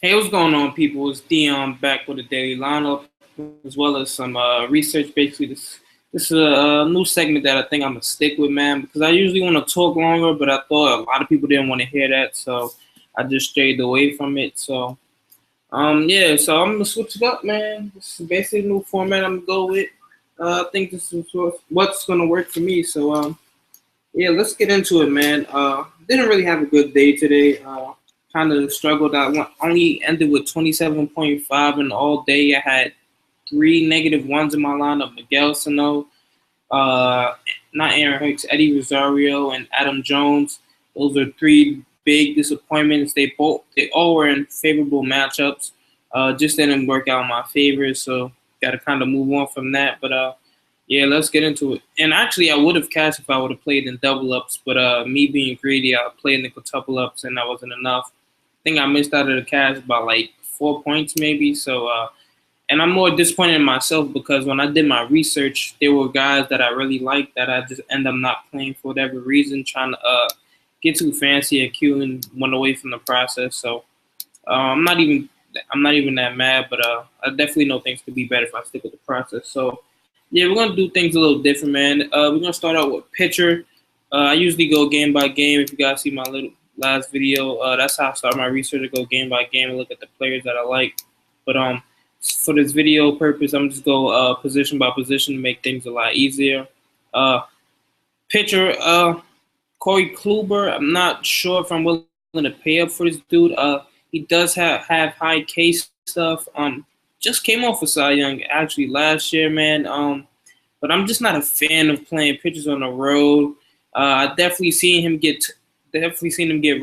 Hey, what's going on, people? It's Dion back with a daily lineup, as well as some research. Basically, this is a new segment that I think I'm gonna stick with, man, because I usually want to talk longer, but I thought a lot of people didn't want to hear that, so I just strayed away from it. Yeah, so I'm gonna switch it up, man. This is basically a new format I'm gonna go with. I think this is what's gonna work for me. Yeah, let's get into it, man. Didn't really have a good day today. Kind of struggled. Only ended with 27.5, and all day I had three negative ones in my lineup: Miguel Sano, uh, not Aaron Hicks, Eddie Rosario, and Adam Jones. Those are three big disappointments. They all were in favorable matchups. Just didn't work out in my favor, so got to kind of move on from that. But yeah, let's get into it. And actually, I would have cashed if I would have played in double ups, but me being greedy, I played in the quintuple ups, and that wasn't enough. I think I missed out of the cash by like 4 points, maybe. And I'm more disappointed in myself because when I did my research, there were guys that I really liked that I just end up not playing for whatever reason, trying to get too fancy at Q and went away from the process. I'm not even that mad, but I definitely know things could be better if I stick with the process. So yeah, we're gonna do things a little different, man. We're gonna start out with pitcher. I usually go game by game. If you guys see my little last video, that's how I start my research. I go game by game and look at the players that I like. But for this video purpose, I'm just go position by position to make things a lot easier. Uh, Pitcher, Corey Kluber. I'm not sure if I'm willing to pay up for this dude. He does have high case stuff. Just came off of Cy Young actually last year, man. But I'm just not a fan of playing pitchers on the road. I definitely seen him get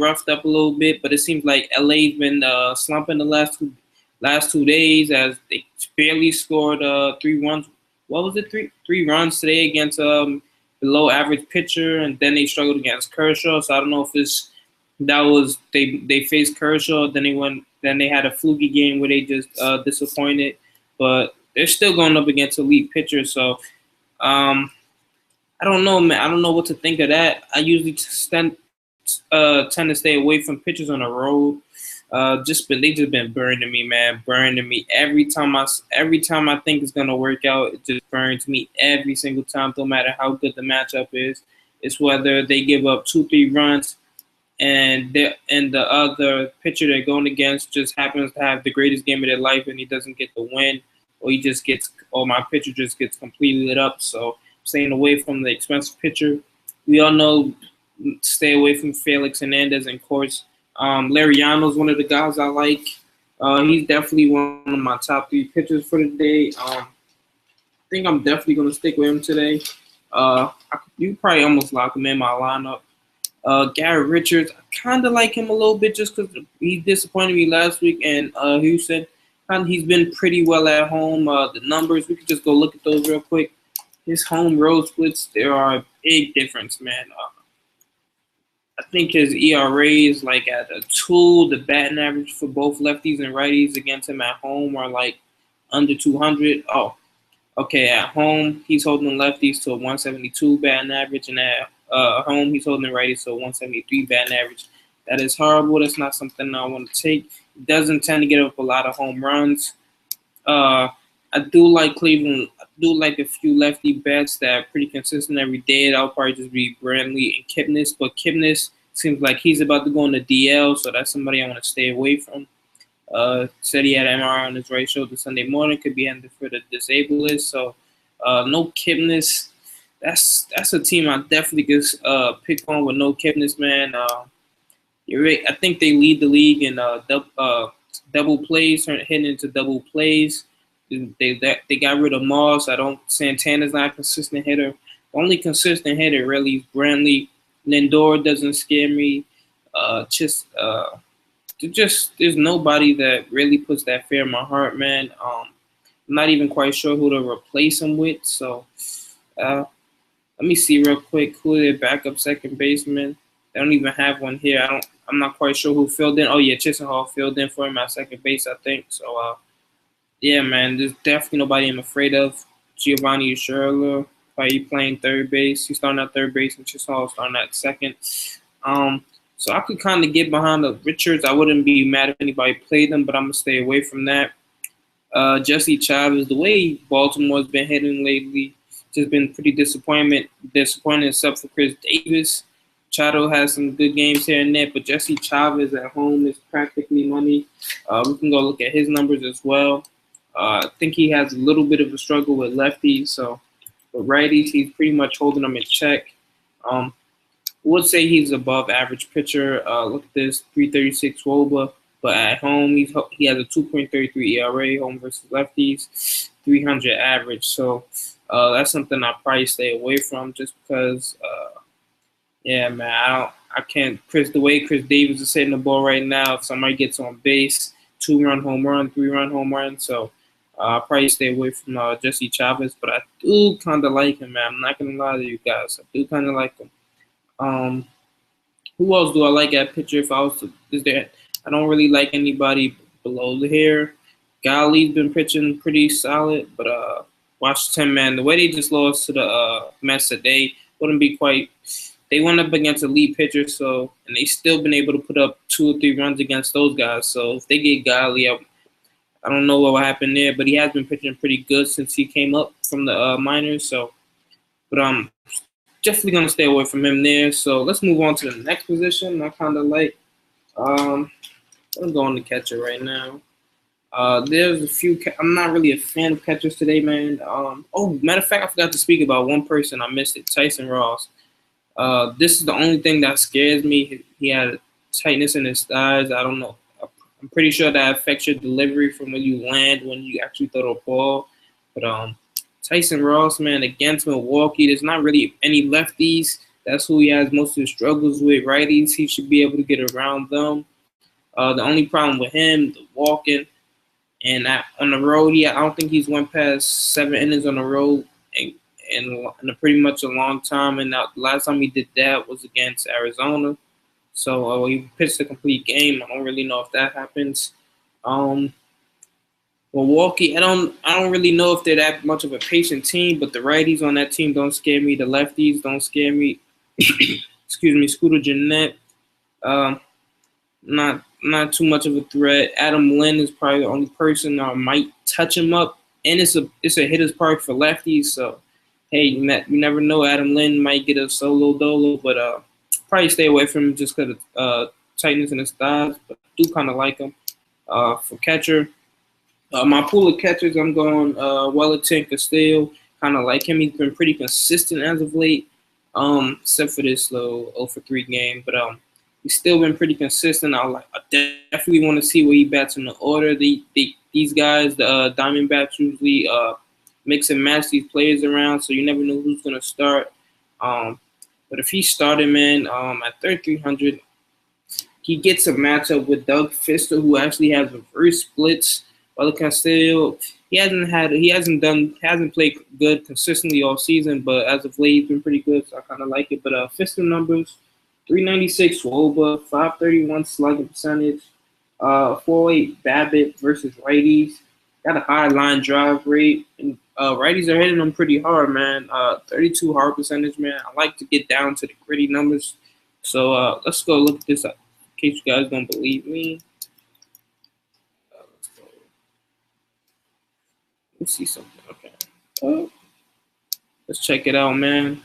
roughed up a little bit, but it seems like LA's been slumping the last 2 days as they barely scored 3 runs. What was it? Three runs today against below average pitcher, and then they struggled against Kershaw. So I don't know if that was they faced Kershaw, then they had a fluky game where they just disappointed, but they're still going up against elite pitchers. So um, I don't know, man. I don't know what to think of that. I usually tend to stay away from pitchers on the road. They just been burning me, man, burning me every time I think it's gonna work out. It just burns me every single time, no matter how good the matchup is. It's whether they give up 2 3 runs and the other pitcher they're going against just happens to have the greatest game of their life and he doesn't get the win, or my pitcher just gets completely lit up. So staying away from the expensive pitcher. We all know stay away from Felix Hernandez and Courts. Lariano's one of the guys I like. He's definitely one of my top three pitchers for the day. I think I'm definitely gonna stick with him today. You probably almost lock him in my lineup. Garrett Richards, I kind of like him a little bit just because he disappointed me last week. And Houston, he's been pretty well at home. The numbers, we could just go look at those real quick. His home road splits, there are a big difference, man. I think his ERA is like at a 2. The batting average for both lefties and righties against him at home are like under 200. Oh, okay, at home, he's holding lefties to a 172 batting average, and at home, he's holding righties to a 173 batting average. That is horrible. That's not something I want to take. He doesn't tend to get up a lot of home runs. I do like Cleveland. I do like a few lefty bats that are pretty consistent every day. That'll probably just be Brantley and Kipnis, but Kipnis seems like he's about to go on the DL, so that's somebody I want to stay away from. Said he had MRI on his right shoulder Sunday morning, could be ended for the disabled list. So no Kipnis. That's a team I definitely could pick on with no Kipnis, man. You're right. I think they lead the league in double plays, hitting into double plays. They got rid of Moss. Santana's not a consistent hitter. The only consistent hitter really is Brantley. Lindor doesn't scare me. There's nobody that really puts that fear in my heart, man. I'm not even quite sure who to replace him with. So let me see real quick who their backup second baseman. They don't even have one here. I'm not quite sure who filled in. Oh yeah, Chisenhall filled in for him at second base, I think. So yeah, man, there's definitely nobody I'm afraid of. Giovanni Urshela, probably playing third base. He's starting at third base, and Chisenhall starting at second. So I could kind of get behind the Richards. I wouldn't be mad if anybody played them, but I'm gonna stay away from that. Jesse Chavez, the way Baltimore's been hitting lately, just been pretty disappointing except for Chris Davis. Chado has some good games here and there, but Jesse Chavez at home is practically money. We can go look at his numbers as well. I think he has a little bit of a struggle with lefties, so with righties, he's pretty much holding them in check. Um, would say he's above average pitcher. Look at this, 336 WOBA, but at home he has a 2.33 ERA, home versus lefties, 300 average. So that's something I probably stay away from just because. Yeah, man, I can't. The way Chris Davis is hitting the ball right now, if somebody gets on base, 2-run home run, 3-run home run. So I'll probably stay away from Jesse Chavez, but I do kind of like him, man. I'm not gonna lie to you guys. I do kind of like him. Um, who else do I like at pitcher? If I was to, is there? I don't really like anybody below here. Golly's been pitching pretty solid, but Washington, man, the way they just lost to the Mets today wouldn't be quite. They went up against a lead pitcher, so and they still been able to put up 2 or 3 runs against those guys. So if they get Golly, I don't know what happened there, but he has been pitching pretty good since he came up from the minors. So, but definitely gonna stay away from him there. So let's move on to the next position. I kind of like. I'm going to catcher right now. There's a few. I'm not really a fan of catchers today, man. Oh, matter of fact, I forgot to speak about one person. I missed it. Tyson Ross. This is the only thing that scares me. He had tightness in his thighs. I don't know. I'm pretty sure that affects your delivery from when you land, when you actually throw the ball. But Tyson Ross, man, against Milwaukee, there's not really any lefties. That's who he has most of his struggles with. Righties, he should be able to get around them. The only problem with him, the walking, and on the road, I don't think he's went past 7 innings on the road in a pretty much a long time. And the last time he did that was against Arizona. So he pitched a complete game. I don't really know if that happens. Milwaukee, I don't really know if they're that much of a patient team, but the righties on that team don't scare me. The lefties don't scare me. Excuse me, Scooter Gennett. Not too much of a threat. Adam Lynn is probably the only person that might touch him up, and it's a hitter's park for lefties. So, hey, you never know. Adam Lynn might get a solo dolo, but probably stay away from him just because of tightness in his thighs. But I do kind of like him. For catcher, my pool of catchers, I'm going Wellington Castillo. Kind of like him. He's been pretty consistent as of late, except for this little 0-for-3 game, but he's still been pretty consistent. I definitely want to see where he bats in the order. These guys, the Diamondbacks usually mix and match these players around, so you never know who's gonna start. But if he started, man, at 3,300, he gets a matchup with Doug Fister, who actually has reverse splits. While Castillo, he hasn't played good consistently all season, but as of late, he's been pretty good, so I kind of like it. But Fister numbers. 396 WOBA, 531 slugging percentage, 408 BABIP versus righties. Got a high line drive rate, and righties are hitting them pretty hard, man. 32 hard percentage, man. I like to get down to the gritty numbers. So let's go look at this up in case you guys don't believe me. Let's see something. Okay. Let's check it out, man.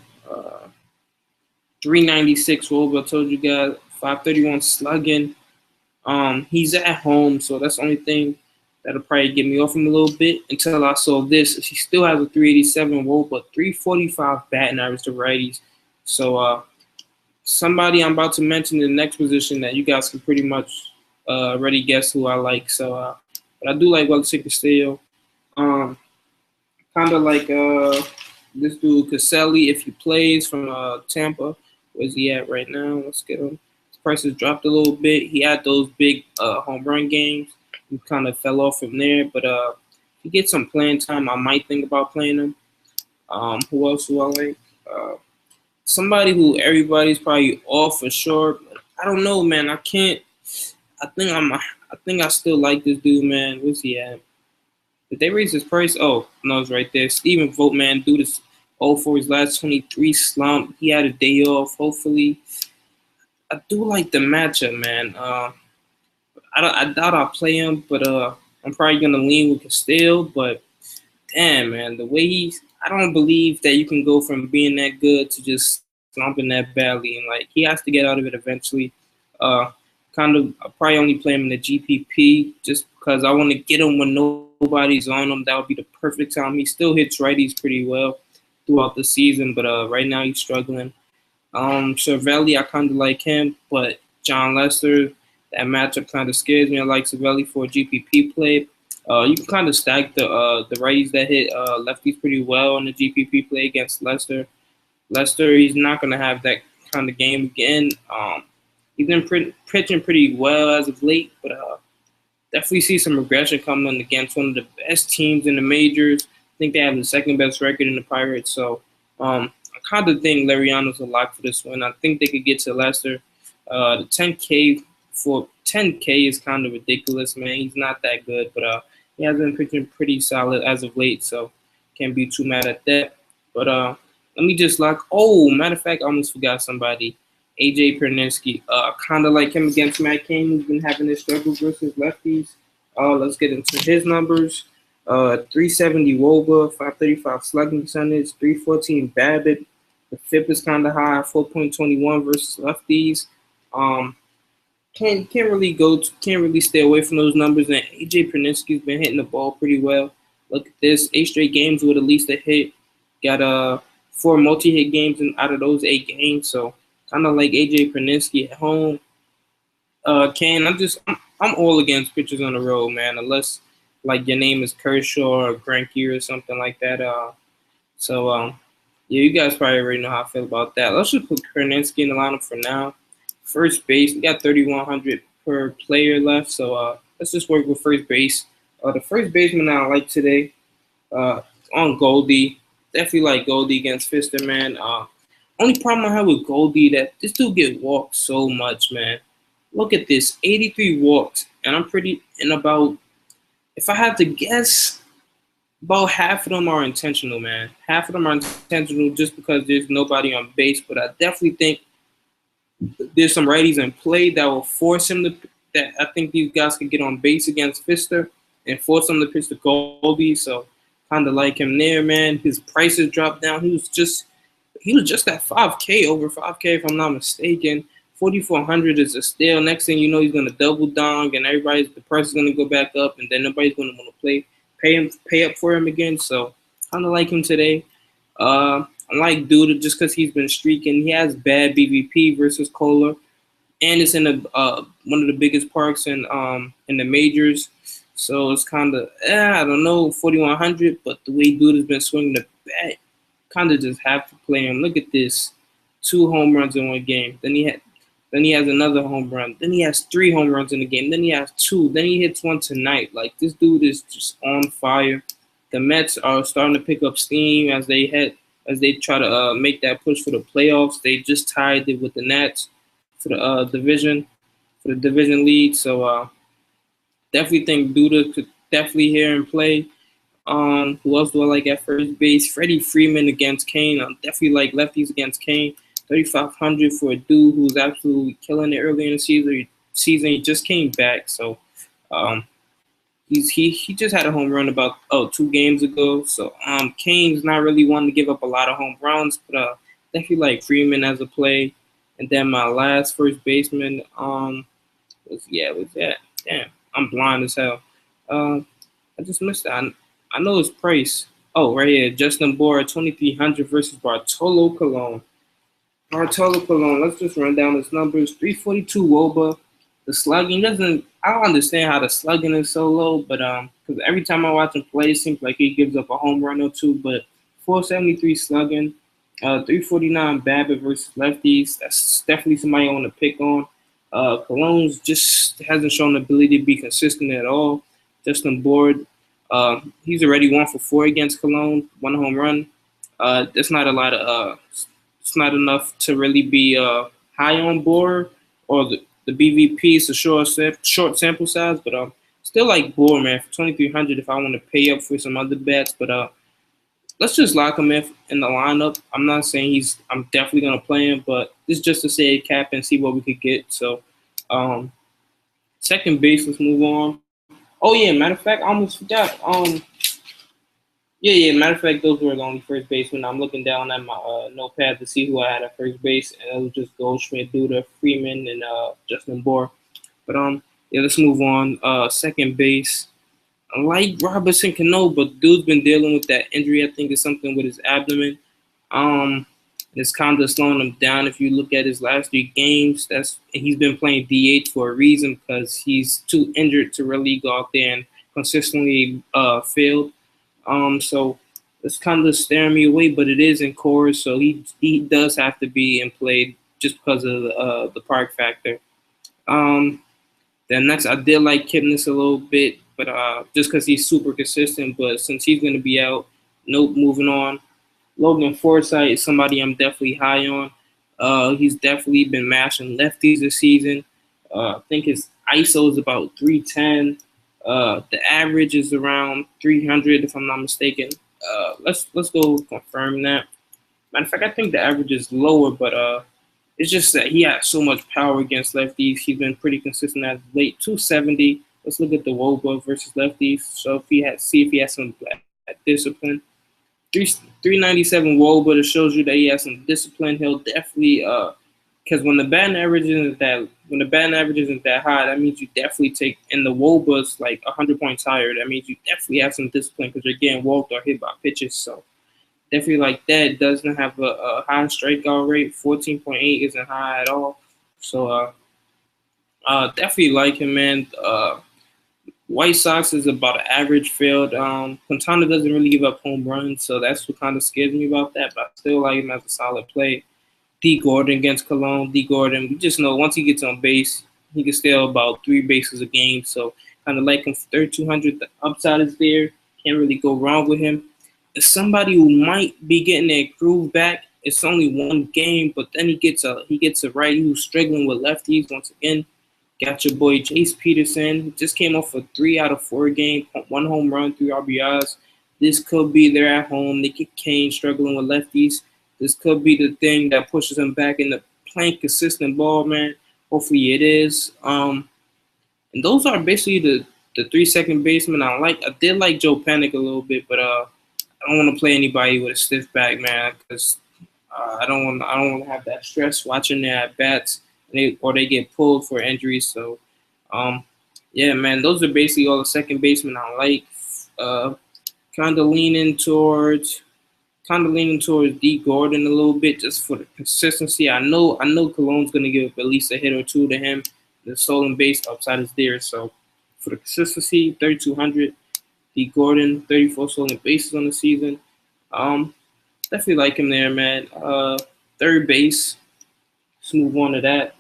396 WOBA, I told you guys, 531 slugging. He's at home, so that's the only thing that'll probably get me off him a little bit until I saw this. He still has a 387 WOBA, 345 batting average to righties. So somebody I'm about to mention in the next position that you guys can pretty much already guess who I like. So, but I do like Wellington Castillo. Kind of like this dude Caselli, if he plays from Tampa. Where's he at right now? Let's get him. His price has dropped a little bit. He had those big home run games. He kind of fell off from there. But if he gets some playing time, I might think about playing him. Who else do I like? Somebody who everybody's probably off for sure. But I don't know, man. I can't. I think I still like this dude, man. Where's he at? Did they raise his price? Oh, no, it's right there. Steven Vogt, man, dude is 0 for his last 23 slump. He had a day off, hopefully. I do like the matchup, man. I doubt I'll play him, but I'm probably gonna lean with Castile. But damn, man, the way I don't believe that you can go from being that good to just slumping that badly, and like he has to get out of it eventually. Uh, kind of, I'll probably only play him in the GPP just because I want to get him when nobody's on him. That would be the perfect time. He still hits righties pretty well throughout the season, but right now he's struggling. Cervelli, I kind of like him, but John Lester, that matchup kind of scares me. I like Cervelli for a GPP play. You can kind of stack the righties that hit lefties pretty well on the GPP play against Lester. Lester, he's not going to have that kind of game again. He's been pitching pretty well as of late, but definitely see some regression coming against one of the best teams in the majors. I think they have the second best record in the Pirates, so I kind of think Lariano's a lock for this one. I think they could get to Lester. The 10K is kind of ridiculous, man. He's not that good, but he has been pitching pretty solid as of late, so can't be too mad at that. But let me just lock. Oh, matter of fact, I almost forgot somebody. AJ Perninsky. Kind of like him against Matt Cain, who's been having his struggle versus lefties. Let's get into his numbers. 370 WOBA, 535 slugging percentage, 314 BABIP. The FIP is kind of high, 4.21 versus lefties. Can't really stay away from those numbers. And AJ Perninsky's been hitting the ball pretty well. Look at this, 8 straight games with at least a hit. Got 4 multi-hit games out of those 8 games. So kind of like AJ Perninsky at home. I'm all against pitchers on the road, man. Unless like your name is Kershaw or Greinke or something like that. Yeah, you guys probably already know how I feel about that. Let's just put Perninsky in the lineup for now. First base, we got 3,100 per player left, so let's just work with first base. The first baseman I like today, on Goldie. Definitely like Goldie against Fister, man. Only problem I have with Goldie that this dude get walked so much, man. Look at this, 83 walks, and about, if I had to guess, about half of them are intentional, man. Half of them are intentional just because there's nobody on base, but I definitely think there's some righties in play that will force him to. That I think these guys could get on base against Fister and force him to pitch to Goldie. So kind of like him there, man. His prices dropped down. He was just at 5K, over 5K if I'm not mistaken. 4,400 is a steal. Next thing you know, he's gonna double dong, and the price is gonna go back up, and then nobody's gonna want to pay up for him again. So kind of like him today. I like Duda just because he's been streaking. He has bad BVP versus Kohler, and it's in one of the biggest parks in the majors. So it's kind of I don't know, 4,100. But the way Duda's been swinging the bat, kind of just have to play him. Look at this, 2 home runs in one game. Then he has another home run. Then he has 3 home runs in the game. Then he has 2. Then he hits 1 tonight. Like, this dude is just on fire. The Mets are starting to pick up steam as they try to make that push for the playoffs. They just tied it with the Nats for the division lead. So definitely think Duda could definitely hear and play. Who else do I like at first base? Freddie Freeman against Kane. I definitely like lefties against Kane. 3,500 for a dude who's absolutely killing it early in the season. He just came back, so he just had a home run about 2 games ago. So Kane's not really one to give up a lot of home runs, but definitely like Freeman as a play. And then my last first baseman was that. Damn, I'm blind as hell. I just missed that. I know his price. Oh, right here, Justin Bour, 2,300 versus Bartolo Colon. Let's just run down his numbers. 342 WOBA. The slugging I don't understand how the slugging is so low, but because every time I watch him play, it seems like he gives up a home run or 2. But 473 slugging, 349 BABIP versus lefties. That's definitely somebody I want to pick on. Cologne's just hasn't shown the ability to be consistent at all. Justin Bour, he's already 1 for 4 against Cologne, 1 home run. That's not a lot of. It's not enough to really be high on Bour, or the BVP is a short sample size, but still like Bour, man, for 2,300 if I want to pay up for some other bets. But let's just lock him in the lineup. I'm not saying I'm definitely gonna play him, but this is just to say a cap and see what we could get. So, second base, let's move on. Oh yeah, matter of fact, I almost forgot. Yeah. Matter of fact, those were the only first basemen. I'm looking down at my notepad to see who I had at first base, and it was just Goldschmidt, Duda, Freeman, and Justin Bohr. But yeah, let's move on. Second base. I like Robinson Cano, but dude's been dealing with that injury. I think it's something with his abdomen. It's kind of slowing him down. If you look at his last 3 games, he's been playing DH for a reason because he's too injured to really go out there and consistently field. So it's kind of staring me away, but it is in Coors, so he does have to be in play just because of the park factor. Then next, I did like Kipnis a little bit, but just because he's super consistent. But since he's going to be out, nope, moving on. Logan Forsythe is somebody I'm definitely high on. He's definitely been mashing lefties this season. I think his ISO is about 310. The average is around 300, if I'm not mistaken. Let's go confirm that. Matter of fact, I think the average is lower, but it's just that he has so much power against lefties. He's been pretty consistent as late. 270. Let's look at the WOBA versus lefties. So see if he has some discipline. 397 WOBA, that shows you that he has some discipline. He'll definitely because when the batting average isn't that high, that means you definitely take, and the WOBA's like 100 points higher. That means you definitely have some discipline because you're getting walked or hit by pitches. So definitely like that. Doesn't have a high strikeout rate. 14.8 isn't high at all. So definitely like him, man. White Sox is about an average field. Quintana doesn't really give up home runs, so that's what kind of scares me about that. But I still like him as a solid play. D. Gordon against Cologne. D. Gordon, we just know once he gets on base, he can steal about 3 bases a game. So kind of like him for 3,200. The upside is there. Can't really go wrong with him. As somebody who might be getting their groove back, it's only 1 game, but then he gets a righty who's struggling with lefties once again. Got your boy Jace Peterson. He just came off a 3 out of 4 game, 1 home run, 3 RBIs. This could be there at home. They get Kane struggling with lefties. This could be the thing that pushes him back into playing consistent ball, man. Hopefully it is. And those are basically the 3 second basemen I like. I did like Joe Panic a little bit, but I don't want to play anybody with a stiff back, man, because I don't want to have that stress watching their at bats. They get pulled for injuries. So, yeah, man, those are basically all the second basemen I like. Kind of leaning towards D. Gordon a little bit just for the consistency. I know Cologne's gonna give at least a hit or 2 to him. The stolen base upside is there. So for the consistency, 3,200. D. Gordon, 34 stolen bases on the season. Definitely like him there, man. Third base. Let's move on to that.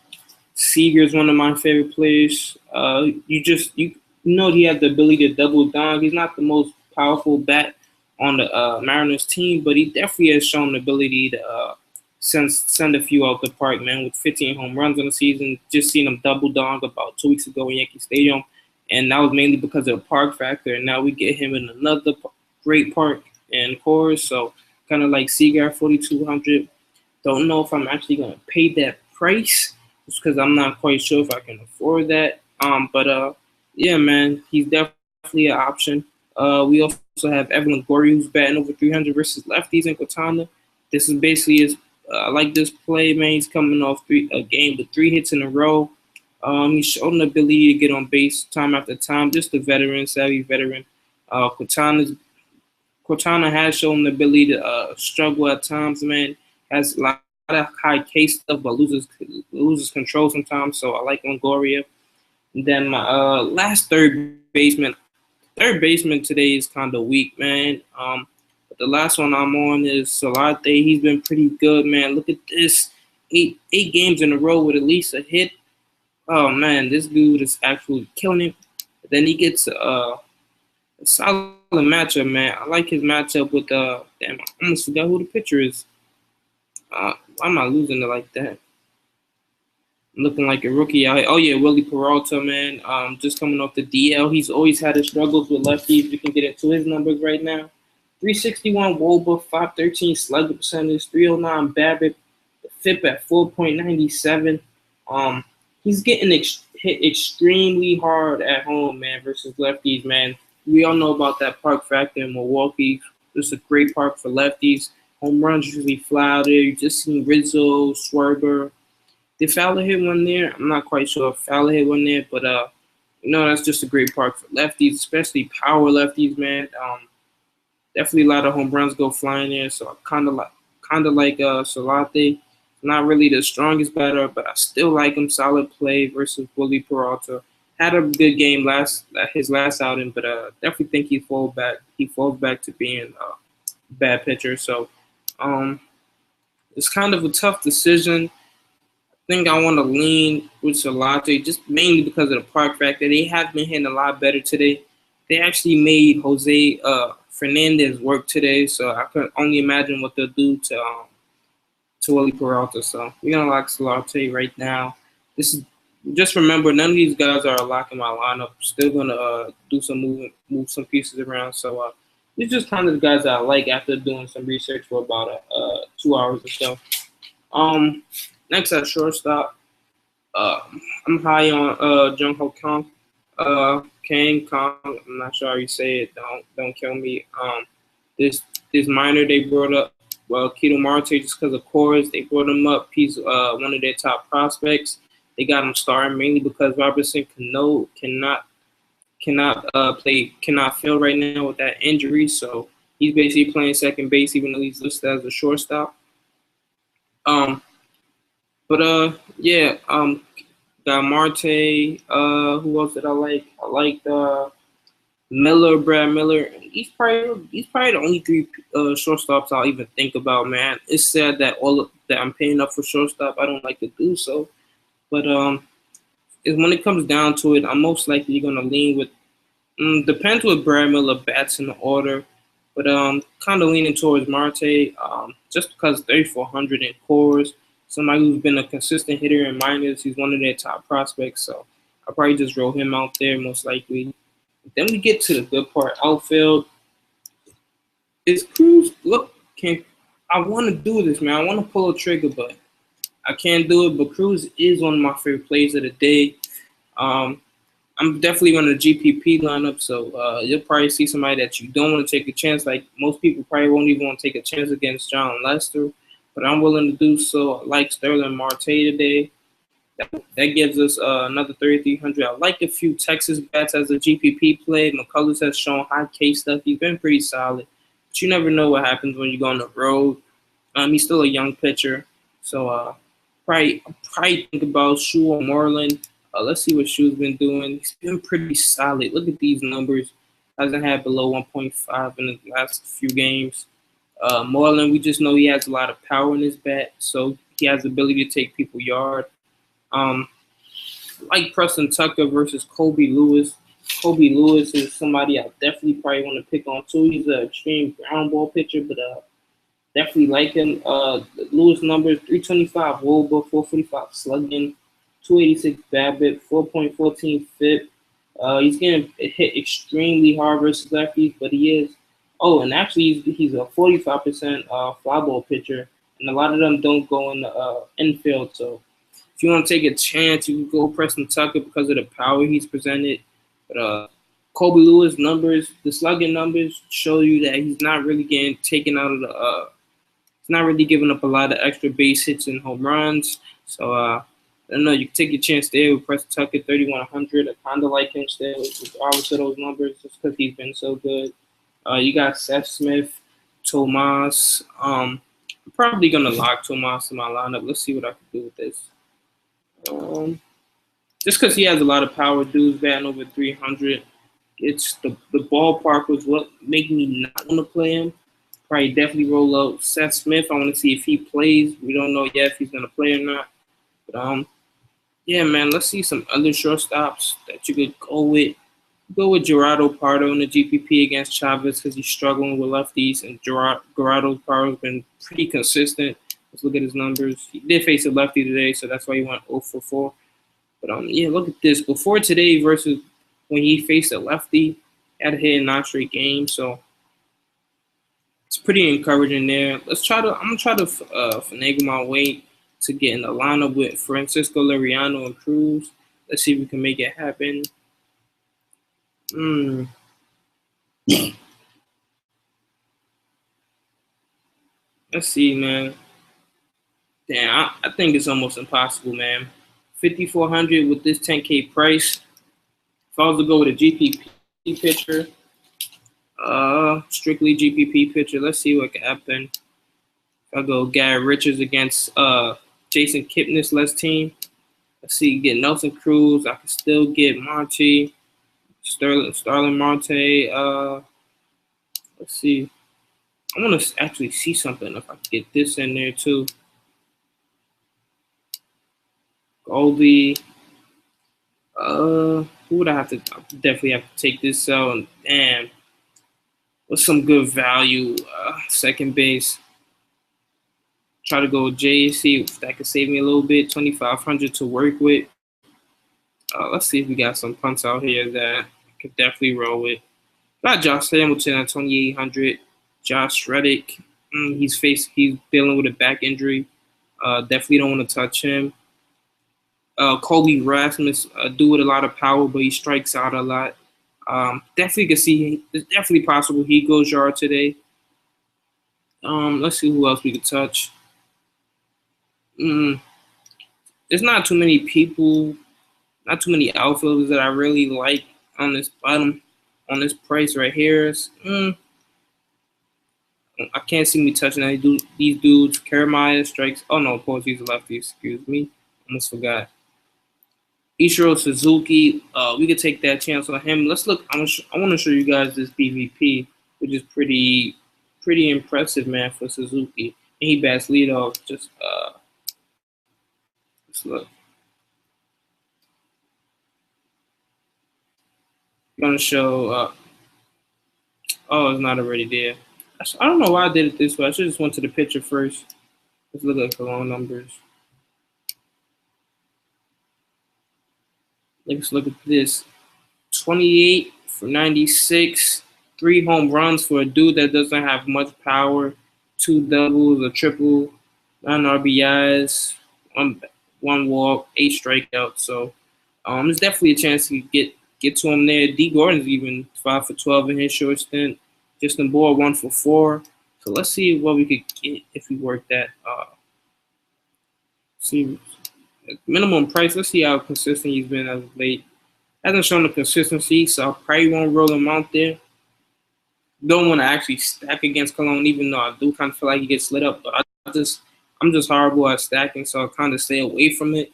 Seager is one of my favorite players. You know he has the ability to double down. He's not the most powerful bat on the Mariners team, but he definitely has shown the ability to send a few out the park, man, with 15 home runs on the season. Just seen him double dunk about 2 weeks ago in Yankee Stadium, and that was mainly because of the park factor. And now we get him in another great park in Coors, so kind of like Seager at 4,200. Don't know if I'm actually going to pay that price just because I'm not quite sure if I can afford that. But yeah, man, he's definitely an option. We also have Evan Longoria, who's batting over 300 versus lefties in Quintana. This is basically his. I like this play, man. He's coming off a game with 3 hits in a row. He's shown the ability to get on base time after time. Just a veteran, savvy veteran. Quintana has shown the ability to struggle at times, man. Has a lot of high case stuff, but loses control sometimes. So I like Longoria. And then my last third baseman today is kind of weak, man. But the last one I'm on is Solarte. He's been pretty good, man. Look at this. Eight games in a row with at least a hit. Oh, man, this dude is actually killing it. Then he gets a solid matchup, man. I like his matchup with damn, I almost forgot who the pitcher is. Why am I losing it like that? I'm looking like a rookie out here. Oh yeah, Willie Peralta, man. Just coming off the DL. He's always had his struggles with lefties. We can get into his numbers right now. 361 WOBA, 513 slugging percentage, 309 BABIP. The FIP at 4.97. Um, he's getting hit extremely hard at home, man, versus lefties, man. We all know about that park factor in Milwaukee. It's a great park for lefties. Home runs usually fly out there. You just seen Rizzo, Schwarber. Did Fowler hit one there? I'm not quite sure if Fowler hit one there, but that's just a great park for lefties, especially power lefties, man. Definitely a lot of home runs go flying there. So I kind of like Solarte. Not really the strongest batter, but I still like him. Solid play versus Willie Peralta. Had a good game his last outing, but definitely think he falls back. He falls back to being a bad pitcher. So it's kind of a tough decision. I think I want to lean with Solarte just mainly because of the park factor. They have been hitting a lot better today. They actually made Jose Fernandez work today, so I could only imagine what they'll do to Willie Peralta. So we're gonna lock Solarte right now. This is just remember none of these guys are a lock in my lineup. Still gonna do some move some pieces around. So these are just kind of the guys that I like after doing some research for about 2 hours or so. Next at shortstop, I'm high on Jung Ho Kang. Kang. I'm not sure how you say it. Don't kill me. This minor they brought up. Well, Keto Marte, just because of course they brought him up. He's one of their top prospects. They got him starting mainly because Robertson cannot field right now with that injury. So he's basically playing second base, even though he's listed as a shortstop. Got Marte. Who else did I like? I liked Brad Miller. He's probably the only three shortstops I'll even think about, man. It's sad that that I'm paying up for shortstop. I don't like to do so, but when it comes down to it, I'm most likely gonna lean with. Depends what Brad Miller bats in the order, but kind of leaning towards Marte. Just because 3,400 in cores. Somebody who's been a consistent hitter in minors. He's one of their top prospects, so I'll probably just roll him out there most likely. Then we get to the good part, outfield. Is Cruz, I want to do this, man. I want to pull a trigger, but I can't do it. But Cruz is one of my favorite plays of the day. I'm definitely on the GPP lineup, so you'll probably see somebody that you don't want to take a chance. Like most people probably won't even want to take a chance against John Lester, but I'm willing to do so. I like Sterling Marte today. That gives us another 3,300. I like a few Texas bats as a GPP play. McCullers has shown high K stuff. He's been pretty solid, but you never know what happens when you go on the road. He's still a young pitcher, so probably think about Shu or Moreland. Let's see what Shu's been doing. He's been pretty solid. Look at these numbers. Hasn't had below 1.5 in the last few games. Moreland, we just know he has a lot of power in his bat, so he has the ability to take people yard. Like Preston Tucker versus Kobe Lewis. Kobe Lewis is somebody I definitely probably want to pick on too. He's an extreme ground ball pitcher, but definitely like him. Lewis numbers 325 WOBA, 445 slugging, 286 BABIP, 4.14 FIP. He's getting hit extremely hard versus lefties, but he is. Oh, and actually he's a 45% fly ball pitcher, and a lot of them don't go in the infield. So if you want to take a chance, you can go Preston Tucker because of the power he's presented. But Kobe Lewis numbers, the slugging numbers show you that he's not really getting taken out of the. He's not really giving up a lot of extra base hits and home runs. So I don't know. You can take your chance there with Preston Tucker, 3,100. I kind of like him still, regardless of those numbers, just because he's been so good. You got Seth Smith, Tomas. I'm probably gonna lock Tomas in my lineup. Let's see what I can do with this. Just because he has a lot of power, dudes batting over 300. It's the ballpark was what made me not want to play him. Probably definitely roll out Seth Smith. I want to see if he plays. We don't know yet if he's gonna play or not. But yeah, man. Let's see some other shortstops that you could go with. Go with Gerardo Pardo in the GPP against Chavez because he's struggling with lefties, and Gerardo Pardo's been pretty consistent. Let's look at his numbers. He did face a lefty today, so that's why he went 0 for 4. But yeah, look at this. Before today versus when he faced a lefty, he had to hit in 9 straight games, so it's pretty encouraging there. I'm gonna try to finagle my way to get in the lineup with Francisco Liriano and Cruz. Let's see if we can make it happen. Let's see, man. Damn, I think it's almost impossible, man. 5,400 with this 10K price. If I was to go with a GPP pitcher, strictly GPP pitcher, let's see what can happen. If I go Gary Richards against Jason Kipnis' team. Let's see, get Nelson Cruz. I can still get Monty, Starling Marte. Let's see. I want to actually see something if I can get this in there too. Goldie. Who would I have to? I definitely have to take this out. Damn. With some good value. Second base. Try to go with JC. If that could save me a little bit. 2,500 to work with. Let's see if we got some punts out here that I could definitely roll with. Got Josh Hamilton at 2,800. Josh Reddick. He's dealing with a back injury. Definitely don't want to touch him. Colby Rasmus, do with a lot of power, but he strikes out a lot. Definitely can see it's definitely possible he goes yard today. Let's see who else we could touch. There's not too many people, not too many outfielders that I really like on this bottom, on this price right here. I can't see me touching these dudes. Karameyer strikes. Oh no, of course he's a lefty. Excuse me, almost forgot. Ichiro Suzuki, we could take that chance on him. Let's look. I want to show you guys this BVP, which is pretty impressive, man, for Suzuki. And he bats leadoff. Just let's look. I'm gonna show. Oh, it's not already there. I don't know why I did it this way. I should just went to the picture first. Let's look at Cologne numbers. Let's look at this. 28 for 96, 3 home runs for a dude that doesn't have much power, 2 doubles, a triple, 9 RBIs, one walk, 8 strikeouts. So there's definitely a chance to get to him there. D. Gordon's even 5 for 12 in his short stint. Justin Bohr 1 for 4. So let's see what we could get if we work that. See minimum price. Let's see how consistent he's been as of late. Hasn't shown the consistency, so I probably won't roll him out there. Don't want to actually stack against Cologne, even though I do kind of feel like he gets lit up. But I'm just horrible at stacking, so I kind of stay away from it.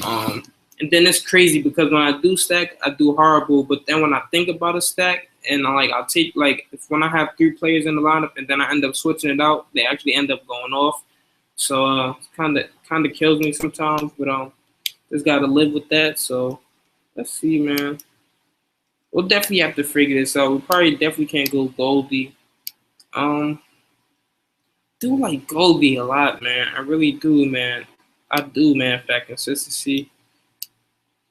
And then it's crazy because when I do stack, I do horrible. But then when I think about a stack, and I'll take when I have 3 players in the lineup, and then I end up switching it out, they actually end up going off. So kind of kills me sometimes, but just gotta live with that. So let's see, man. We'll definitely have to figure this out. We probably definitely can't go Goldie. Do like Goldie a lot, man. I really do, man. I do, man. For that consistency.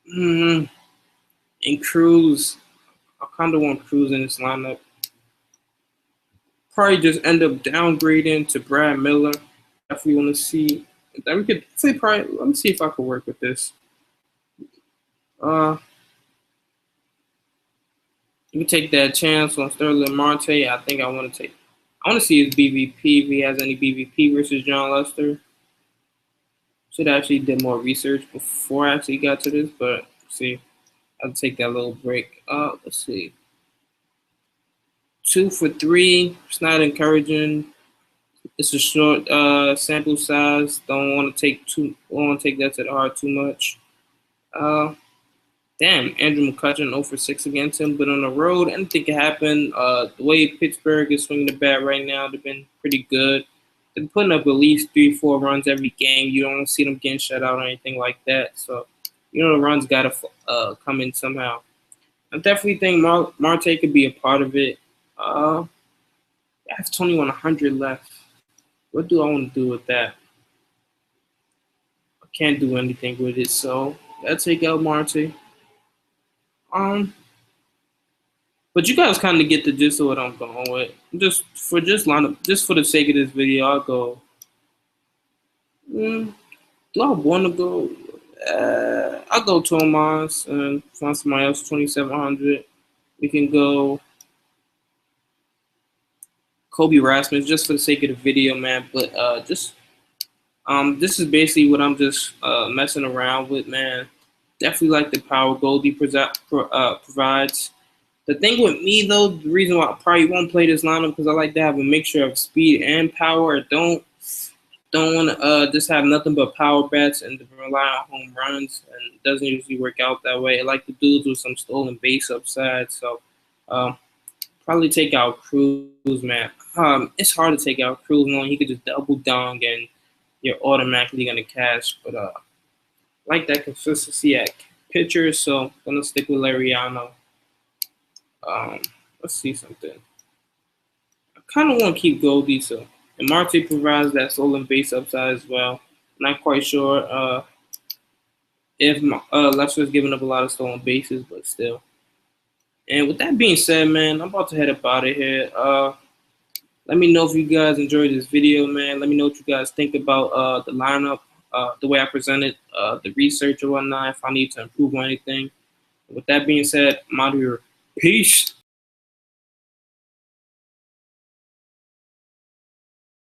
And Cruz. I kind of want Cruz in this lineup. Probably just end up downgrading to Brad Miller. Definitely want to see. Then we could say probably. Let me see if I can work with this. You can take that chance on Starling Marte. I think I want to see his BVP if he has any BVP versus John Lester. Should actually did more research before I actually got to this, but see, I'll take that little break. Let's see. 2 for 3. It's not encouraging. It's a short sample size. Don't want to take that to the heart too much. Damn, Andrew McCutcheon 0 for 6 against him, but on the road, anything can happen. The way Pittsburgh is swinging the bat right now, they've been pretty good. They're putting up at least 3-4 runs every game. You don't see them getting shut out or anything like that. So, the runs got to come in somehow. I definitely think Marte could be a part of it. I have 2,100 left. What do I want to do with that? I can't do anything with it, so I'll take out Marte. But you guys kind of get the gist of what I'm going with. Just for the sake of this video, I'll go. Do I want to go? I'll go Tomas and find somebody else 2,700. We can go Kobe Rasmus just for the sake of the video, man. But just this is basically what I'm just messing around with, man. Definitely like the power Goldie provides. The thing with me though, the reason why I probably won't play this lineup because I like to have a mixture of speed and power. I don't want to just have nothing but power bats and rely on home runs, and it doesn't usually work out that way. I like the dudes with some stolen base upside, so probably take out Cruz, man. It's hard to take out Cruz knowing he could just double dunk and you're automatically gonna cash. But like that consistency at pitcher, so I'm gonna stick with Lariano. Let's see something. I kind of want to keep Goldie, so and Marte provides that stolen base upside as well. Not quite sure if Lester's giving up a lot of stolen bases, but still. And with that being said, man, I'm about to head up out of here. Let me know if you guys enjoyed this video, man. Let me know what you guys think about the lineup, the way I presented, the research or whatnot, if I need to improve on anything. With that being said, I'm out of here. Peace.